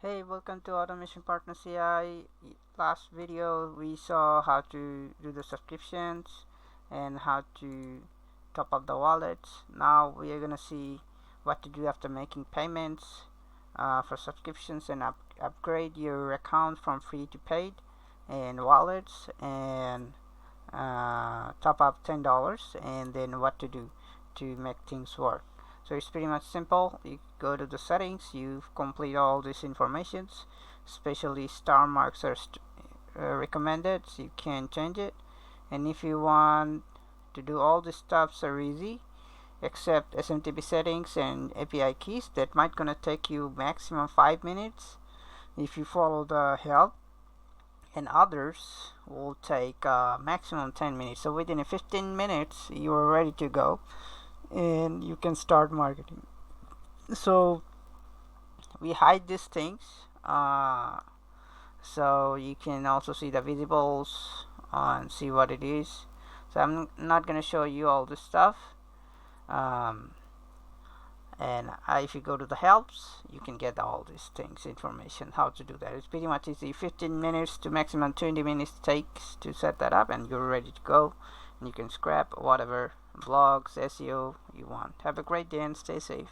Hey, welcome to Automation Partner CI. Last video we saw how to do the subscriptions and how to top up the wallets. Now we are gonna see what to do after making payments for subscriptions and upgrade your account from free to paid and wallets and top up $10, and then what to do to make things work. So it's pretty much simple. You go to the settings, you complete all these informations, especially star marks are recommended, so you can change it. And if you want to do all these stuffs are easy, except SMTP settings and API keys that might gonna take you maximum 5 minutes if you follow the help, and others will take maximum 10 minutes. So within 15 minutes you are ready to go and you can start marketing. So we hide these things so you can also see the visibles and see what it is. So I'm not gonna show you all this stuff, and if you go to the helps, you can get all these things, information how to do that. It's pretty much easy. 15 minutes to maximum 20 minutes takes to set that up, and you're ready to go, and you can scrap whatever blogs, SEO you want. Have a great day and stay safe.